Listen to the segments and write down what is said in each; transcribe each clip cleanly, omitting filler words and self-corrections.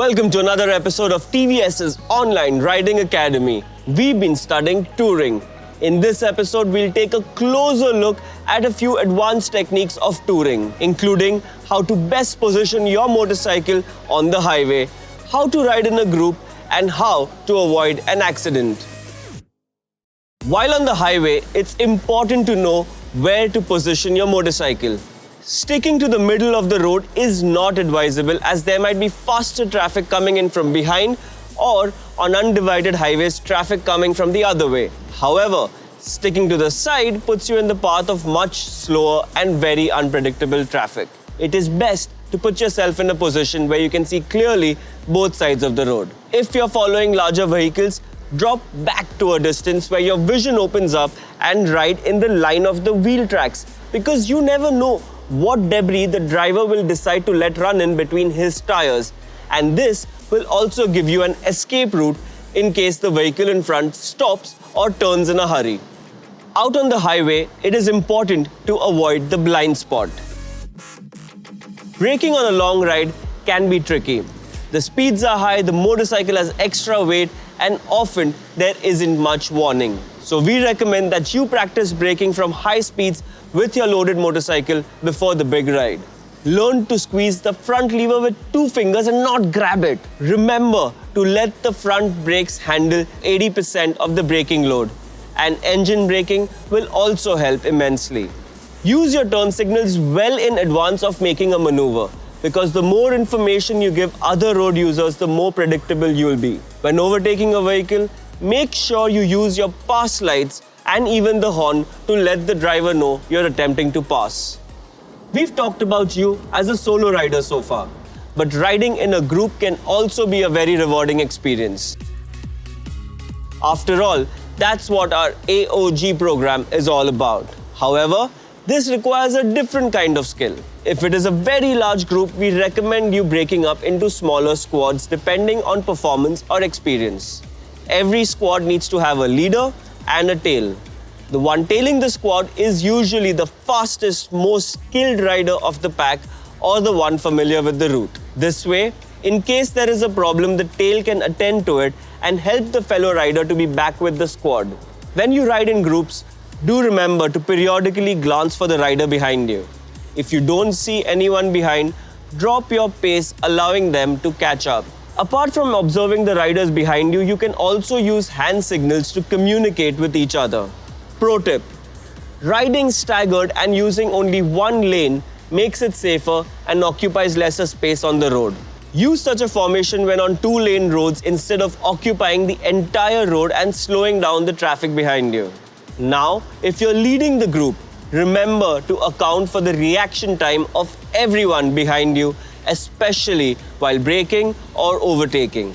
Welcome to another episode of TVS's Online Riding Academy. We've been studying touring. In this episode, we'll take a closer look at a few advanced techniques of touring, including how to best position your motorcycle on the highway, how to ride in a group, and how to avoid an accident. While on the highway, it's important to know where to position your motorcycle. Sticking to the middle of the road is not advisable as there might be faster traffic coming in from behind or on undivided highways traffic coming from the other way. However, sticking to the side puts you in the path of much slower and very unpredictable traffic. It is best to put yourself in a position where you can see clearly both sides of the road. If you're following larger vehicles, drop back to a distance where your vision opens up and ride in the line of the wheel tracks, because you never know what debris the driver will decide to let run in between his tires, and this will also give you an escape route in case the vehicle in front stops or turns in a hurry. Out on the highway, it is important to avoid the blind spot. Braking on a long ride can be tricky. The speeds are high, the motorcycle has extra weight, and often there isn't much warning. So we recommend that you practice braking from high speeds with your loaded motorcycle before the big ride. Learn to squeeze the front lever with 2 fingers and not grab it. Remember to let the front brakes handle 80% of the braking load, and engine braking will also help immensely. Use your turn signals well in advance of making a maneuver, because the more information you give other road users, the more predictable you'll be. When overtaking a vehicle, make sure you use your pass lights and even the horn to let the driver know you're attempting to pass. We've talked about you as a solo rider so far, but riding in a group can also be a very rewarding experience. After all, that's what our AOG program is all about. However, this requires a different kind of skill. If it is a very large group, we recommend you breaking up into smaller squads depending on performance or experience. Every squad needs to have a leader and a tail. The one tailing the squad is usually the fastest, most skilled rider of the pack or the one familiar with the route. This way, in case there is a problem, the tail can attend to it and help the fellow rider to be back with the squad. When you ride in groups, do remember to periodically glance for the rider behind you. If you don't see anyone behind, drop your pace, allowing them to catch up. Apart from observing the riders behind you, you can also use hand signals to communicate with each other. Pro tip: riding staggered and using only one lane makes it safer and occupies lesser space on the road. Use such a formation when on 2-lane roads instead of occupying the entire road and slowing down the traffic behind you. Now, if you're leading the group, remember to account for the reaction time of everyone behind you, especially while braking or overtaking.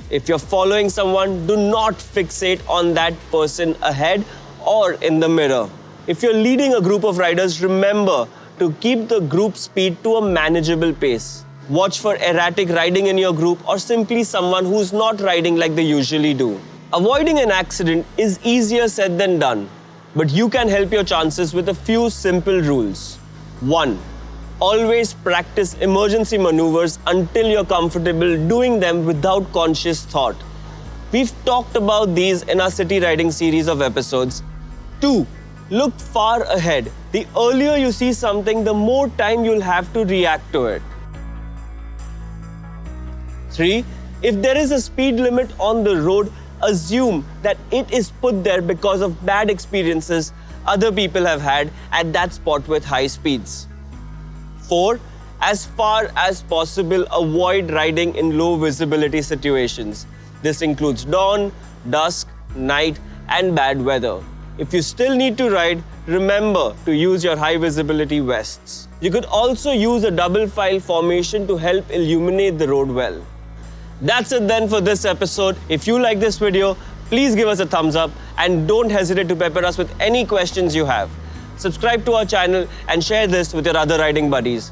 If you're following someone, do not fixate on that person ahead or in the mirror. If you're leading a group of riders, remember to keep the group speed to a manageable pace. Watch for erratic riding in your group or simply someone who's not riding like they usually do. Avoiding an accident is easier said than done, but you can help your chances with a few simple rules. 1. Always practice emergency maneuvers until you're comfortable doing them without conscious thought. We've talked about these in our city riding series of episodes. 2. Look far ahead. The earlier you see something, the more time you'll have to react to it. 3. If there is a speed limit on the road, assume that it is put there because of bad experiences other people have had at that spot with high speeds. 4. As far as possible, avoid riding in low visibility situations. This includes dawn, dusk, night, and bad weather. If you still need to ride, remember to use your high visibility vests. You could also use a double file formation to help illuminate the road well. That's it then for this episode. If you like this video, please give us a thumbs up and don't hesitate to pepper us with any questions you have. Subscribe to our channel and share this with your other riding buddies.